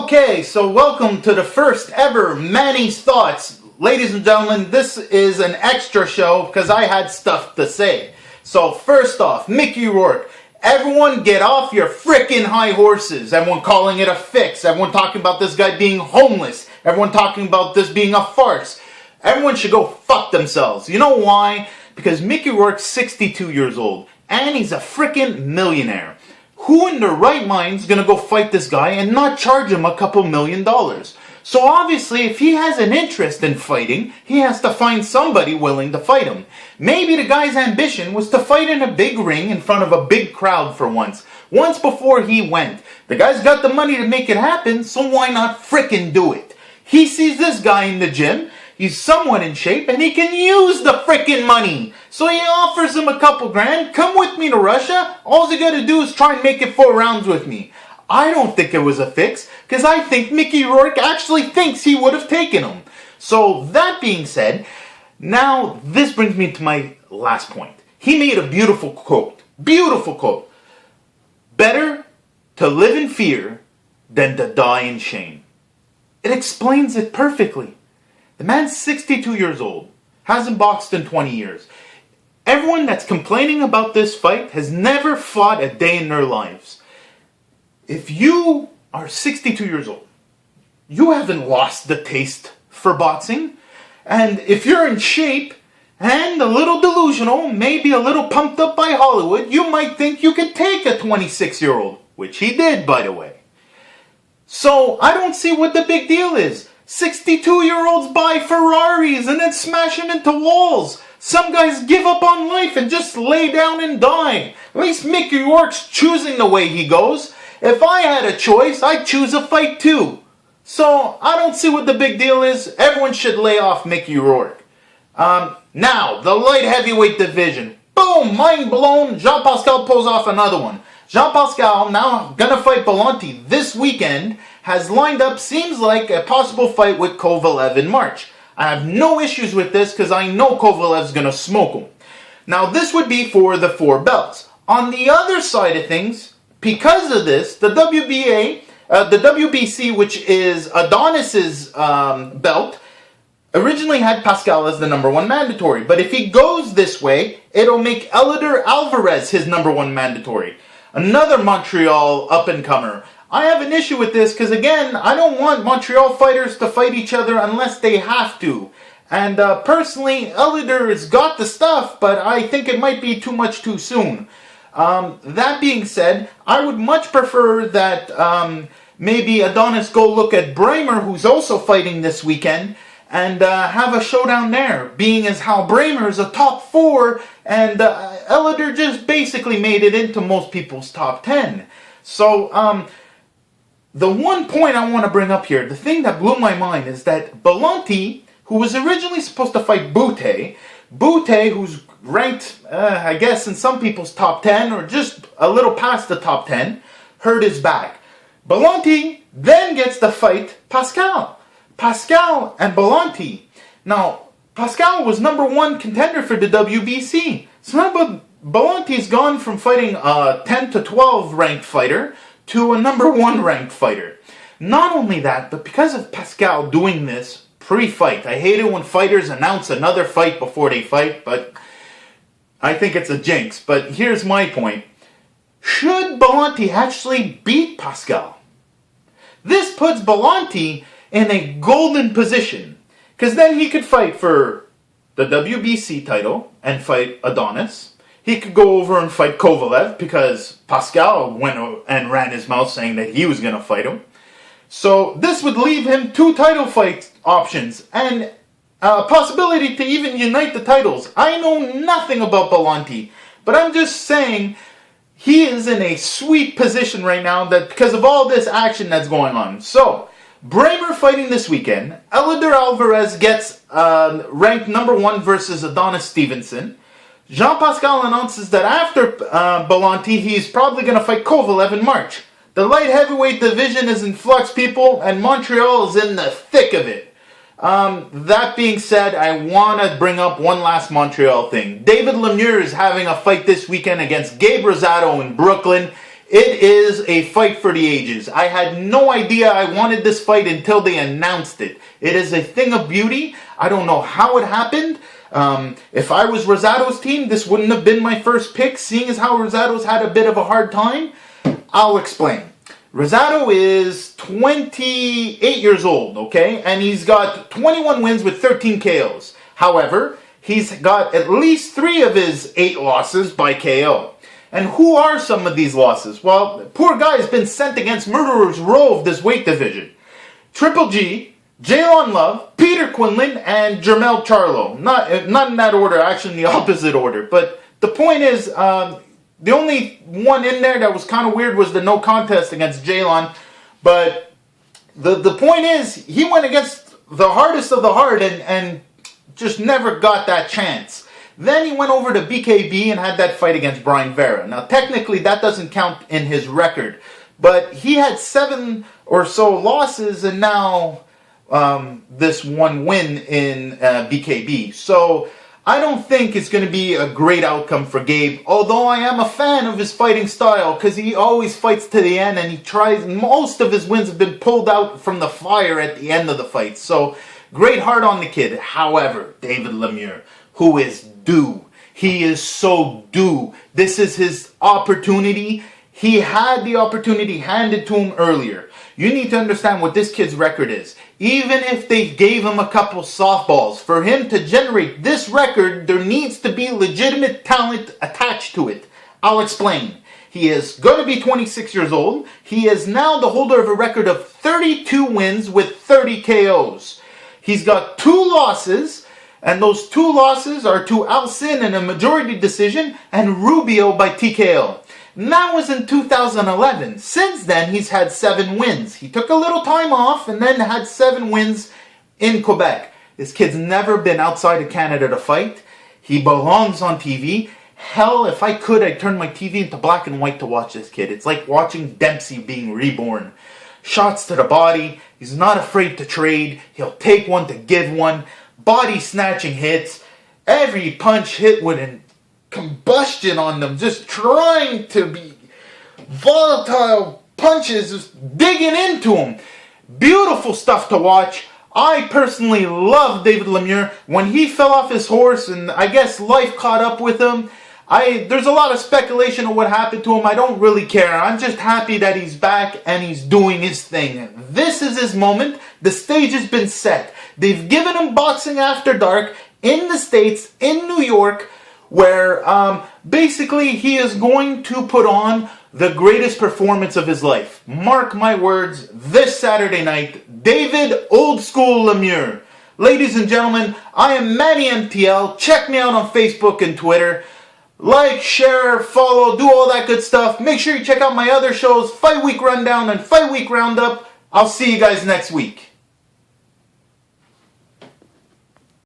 Okay, so welcome to the first ever Manny's Thoughts. Ladies and gentlemen, this is an extra show because I had stuff to say. So first off, Mickey Rourke. Everyone get off your frickin' high horses. Everyone calling it a fix. Everyone talking about this guy being homeless. Everyone talking about this being a farce. Everyone should go fuck themselves. You know why? Because Mickey Rourke's 62 years old and he's a frickin' millionaire. Who in their right mind is going to go fight this guy and not charge him a couple $1 million? So obviously, if he has an interest in fighting, he has to find somebody willing to fight him. Maybe the guy's ambition was to fight in a big ring in front of a big crowd for once. Once before he went. The guy's got the money to make it happen, so why not frickin' do it? He sees this guy in the gym. He's somewhat in shape and he can use the frickin' money. So he offers him a couple grand. Come with me to Russia. All you gotta do is try and make it 4 rounds with me. I don't think it was a fix because I think Mickey Rourke actually thinks he would have taken him. So that being said, now this brings me to my last point. He made a beautiful quote. Beautiful quote. Better to live in fear than to die in shame. It explains it perfectly. The man's 62 years old, hasn't boxed in 20 years. Everyone that's complaining about this fight has never fought a day in their lives. If you are 62 years old, you haven't lost the taste for boxing. And if you're in shape and a little delusional, maybe a little pumped up by Hollywood, you might think you could take a 26-year-old, which he did, by the way. So I don't see what the big deal is. 62-year-olds buy Ferraris and then smash them into walls. Some guys give up on life and just lay down and die. At least Mickey Rourke's choosing the way he goes. If I had a choice, I'd choose a fight too. So I don't see what the big deal is. Everyone should lay off Mickey Rourke. Now, the light heavyweight division. Boom! Mind blown. Jean-Pascal pulls off another one. Jean-Pascal, now gonna fight Belanti this weekend, has lined up, seems like, a possible fight with Kovalev in March. I have no issues with this because I know Kovalev's gonna smoke him. Now, this would be for the 4 belts. On the other side of things, because of this, the WBC, which is Adonis's belt, originally had Pascal as the #1 mandatory. But if he goes this way, it'll make Eleider Alvarez his #1 mandatory. Another Montreal up-and-comer. I have an issue with this because, again, I don't want Montreal fighters to fight each other unless they have to. And personally, Eleider has got the stuff, but I think it might be too much too soon. That being said, I would much prefer that maybe Adonis go look at Bramer, who's also fighting this weekend, and have a showdown there, being as how Bramer is a top 4, and Eleider just basically made it into most people's top 10. So, the one point I want to bring up here, the thing that blew my mind, is that Belanti, who was originally supposed to fight Bute, who's ranked, I guess, in some people's top 10, or just a little past the top 10, hurt his back. Belanti then gets to fight Pascal. Pascal and Belanti. Now, Pascal was #1 contender for the WBC. So now Belanti's gone from fighting a 10 to 12 ranked fighter to a #1 ranked fighter. Not only that, but because of Pascal doing this pre-fight. I hate it when fighters announce another fight before they fight, but I think it's a jinx. But here's my point. Should Belanti actually beat Pascal? This puts Belanti in a golden position, because then he could fight for the WBC title and fight Adonis. He could go over and fight Kovalev because Pascal went and ran his mouth saying that he was going to fight him. So this would leave him 2 title fight options and a possibility to even unite the titles. I know nothing about Belanti, but I'm just saying he is in a sweet position right now that because of all this action that's going on. So, Bramer fighting this weekend. Eleider Alvarez gets ranked #1 versus Adonis Stevenson. Jean-Pascal announces that after Belanti, he's probably going to fight Kovalev in March. The light heavyweight division is in flux, people, and Montreal is in the thick of it. That being said, I want to bring up one last Montreal thing. David Lemieux is having a fight this weekend against Gabe Rosado in Brooklyn. It is a fight for the ages. I had no idea I wanted this fight until they announced it. It is a thing of beauty. I don't know how it happened. If I was Rosado's team, this wouldn't have been my first pick, seeing as how Rosado's had a bit of a hard time. I'll explain. Rosado is 28 years old, okay? And he's got 21 wins with 13 KOs. However, he's got at least 3 of his 8 losses by KO. And who are some of these losses? Well, poor guy has been sent against Murderer's Row of this weight division. Triple G, Jalon Love, Peter Quinlan, and Jermell Charlo. Not in that order, actually in the opposite order. But the point is, the only one in there that was kind of weird was the no contest against Jalon. But the point is, he went against the hardest of the hard and just never got that chance. Then he went over to BKB and had that fight against Brian Vera. Now, technically, that doesn't count in his record. But he had 7 or so losses and now this one win in BKB. So I don't think it's going to be a great outcome for Gabe. Although I am a fan of his fighting style because he always fights to the end and he tries. Most of his wins have been pulled out from the fire at the end of the fight. So great heart on the kid. However, David Lemieux, who is due. He is so due. This is his opportunity. He had the opportunity handed to him earlier. You need to understand what this kid's record is. Even if they gave him a couple softballs, for him to generate this record, there needs to be legitimate talent attached to it. I'll explain. He is going to be 26 years old. He is now the holder of a record of 32 wins with 30 KOs. He's got 2 losses. And those 2 losses are to Alcin in a majority decision and Rubio by TKO. And that was in 2011. Since then, he's had 7 wins. He took a little time off and then had 7 wins in Quebec. This kid's never been outside of Canada to fight. He belongs on TV. Hell, if I could, I'd turn my TV into black and white to watch this kid. It's like watching Dempsey being reborn. Shots to the body. He's not afraid to trade. He'll take one to give one. Body snatching hits, every punch hit with a combustion on them, just trying to be volatile punches, just digging into them. Beautiful stuff to watch. I personally love David Lemieux. When he fell off his horse and I guess life caught up with him, there's a lot of speculation of what happened to him. I don't really care. I'm just happy that he's back and he's doing his thing. This is his moment. The stage has been set. They've given him Boxing After Dark in the States, in New York, where basically he is going to put on the greatest performance of his life. Mark my words, this Saturday night, David Ol'school Lemieux. Ladies and gentlemen, I am Manny MTL. Check me out on Facebook and Twitter. Like, share, follow, do all that good stuff. Make sure you check out my other shows, Fight Week Rundown and Fight Week Roundup. I'll see you guys next week.